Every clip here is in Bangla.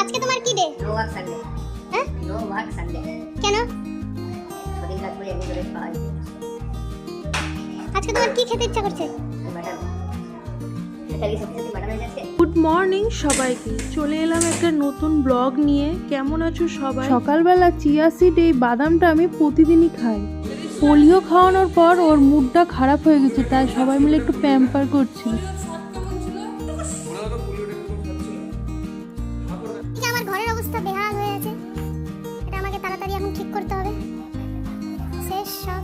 আজকে তোমার কি ডে? No work Sunday. হ্যাঁ, নো ওয়ার্ক সানডে। কেন? ছদিন কাজ করে এমনি করে পাওয়া যায়। আজকে তোমার কি খেতে ইচ্ছা করছে? বাটার। এটা কি সত্যি বাটার হয়ে যাচ্ছে? গুড মর্নিং সবাইকে, চলে এলাম একটা নতুন ব্লগ নিয়ে। কেমন আছো সবাই? সকালবেলা চিয়া সিড এই বাদামটা আমি প্রতিদিনই খাই। পোলিও খাওয়ানোর পর ওর মুডটা খারাপ হয়ে গেছে, তাই সবাই মিলে একটু প্যাম্পার করছি। আমার ঘরের অবস্থা বেহাল হয়ে আছে, এটা আমাকে তাড়াতাড়ি এখন ঠিক করতে হবে। শেষ সব,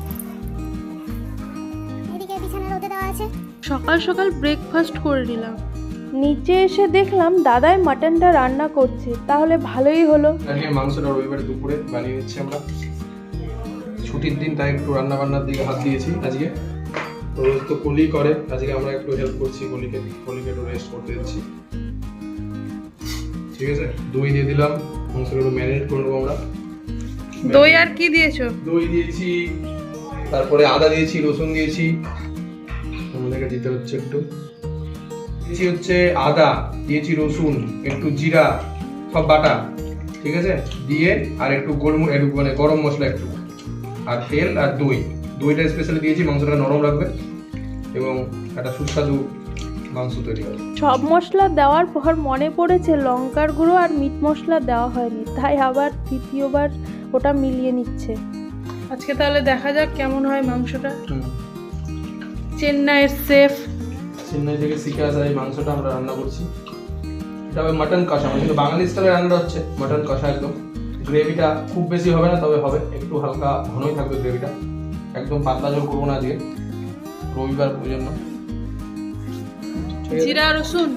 এদিকে বিছানা রোদে দেওয়া আছে। সকাল সকাল ব্রেকফাস্ট করে নিলাম। নিচে এসে দেখলাম দাদাই মাটনটা রান্না করছে, তাহলে ভালোই হলো। আজকে মাংসটা রবিবার দুপুরে বানিয়ে নিচ্ছি আমরা। ছুটির দিন তাই একটু রান্না বান্নার দিকে হাত দিয়েছি আজকে। রোজ তো কলি করে, আজকে আমরা একটু হেল্প করছি কলিকে একটু রেস্ট করতে দিচ্ছি। ঠিক আছে, দই দিয়ে দিলাম, মাংসটা একটু ম্যারিনেট করে নেবো আমরা। দই আর কি দিয়েছো? দই দিয়েছি, তারপরে আদা দিয়েছি, রসুন দিয়েছি, আমাদেরকে দিতে হচ্ছে একটু। দিয়েছি হচ্ছে আদা, দিয়েছি রসুন, একটু জিরা, সব বাটা, ঠিক আছে, দিয়ে আর একটু একটু মানে গরম মশলা একটু, আর তেল আর দইটা স্পেশালি দিয়েছি, মাংসটা নরম রাখবে এবং একটা সুস্বাদু মাংস তৈরি হবে। সব মশলা দেওয়ার পর মনে পড়েছে লঙ্কার গুঁড়ো আর মিট মশলা দেওয়া হয়নি, তাই আবার তৃতীয়বার ওটা মিলিয়ে নিচ্ছে। আজকে তাহলে দেখা যাক কেমন হয় মাংসটা। চেন্নাইয়ের শেফ, চেন্নাই থেকে শিখে আসা এই মাংসটা আমরা রান্না করছি। এটা হবে মাটন কষা, কিন্তু বাঙালি স্টাইলে রান্নাটা হচ্ছে মাটন কষা। একদম গ্রেভিটা খুব বেশি হবে না, তবে হবে একটু হালকা ঘনই থাকবে গ্রেভিটা, একদম পাতলা ঝোল করবো না আজকে, রবিবার ওই জন্য। জিরা রসুন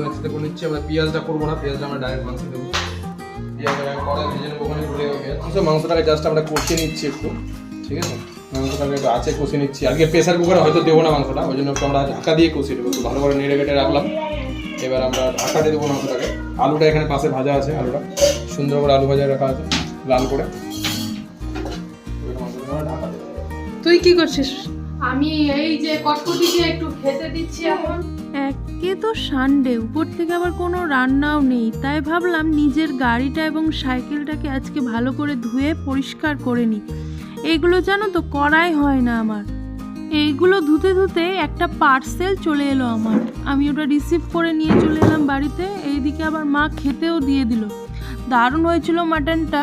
একসাথে করে নিচ্ছি আমরা। পেঁয়াজটা করবো না, পেঁয়াজটা আমরা ডাইরেক্ট মাংস দেবো। পেঁয়াজটা কড়াই ভেজে নেবো, ওখানে ঘুরে মাংসটাকে জাস্ট আমরা কষিয়ে নিচ্ছি একটু, ঠিক আছে। মাংসটাকে একটু আছে কষিয়ে নিচ্ছি। আজকে প্রেসার কুকারে হয়তো দেবো না মাংসটা, ওই জন্য একটু আমরা ঢাকা দিয়ে কষিয়ে দেবো, একটু ভালো করে নেড়ে কেটে রাখলাম। এবার আমরা ঢাকা দিয়ে দেবো মাংসটাকে। আলুটা এখানে পাশে ভাজা আছে, আলুটা সুন্দর করে আলু ভাজা রাখা আছে লাল করে। ঢাকা দেবো। তুই কি করছিস? আমি এই যে কটকটিকে একটু খেতে দিচ্ছি এখন। একে তো সানডে, উপর থেকে আবার কোনো রান্নাও নেই, তাই ভাবলাম নিজের গাড়িটা এবং সাইকেলটাকে আজকে ভালো করে ধুয়ে পরিষ্কার করে নিই। এইগুলো জানো তো করাই হয় না আমার। এইগুলো ধুতে ধুতে একটা পার্সেল চলে এলো আমার, আমি ওটা রিসিভ করে নিয়ে চলে এলাম বাড়িতে। এইদিকে আবার মা খেতেও দিয়ে দিল। দারুণ হয়েছিল মাটনটা,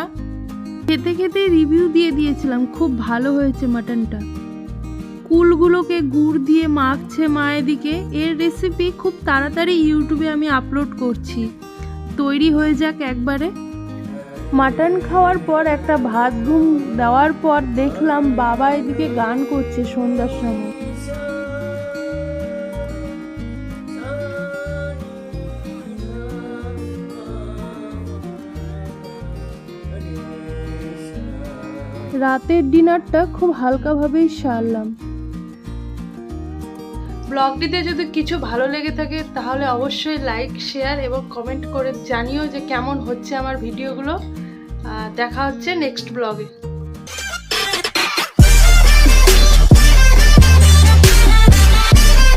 খেতে খেতেই রিভিউ দিয়ে দিয়েছিলাম, খুব ভালো হয়েছে মাটনটা। কুলগুলোকে গুড় দিয়ে মাখছে মা এদিকে। এর রেসিপি খুব তাড়াতাড়ি ইউটিউবে আমি আপলোড করছি, তৈরি হয়ে যাক একবারে। মাটন খাওয়ার পর একটা ভাত ঘুম দেওয়ার পর দেখলাম বাবা এদিকে গান করছে সন্ধ্যার সময়। রাতের ডিনারটা খুব হালকাভাবেই সারলাম। ব্লগটিতে যদি কিছু ভালো লেগে থাকে তাহলে অবশ্যই লাইক, শেয়ার এবং কমেন্ট করে জানিও যে কেমন হচ্ছে আমার ভিডিওগুলো। দেখা হচ্ছে নেক্সট ব্লগে।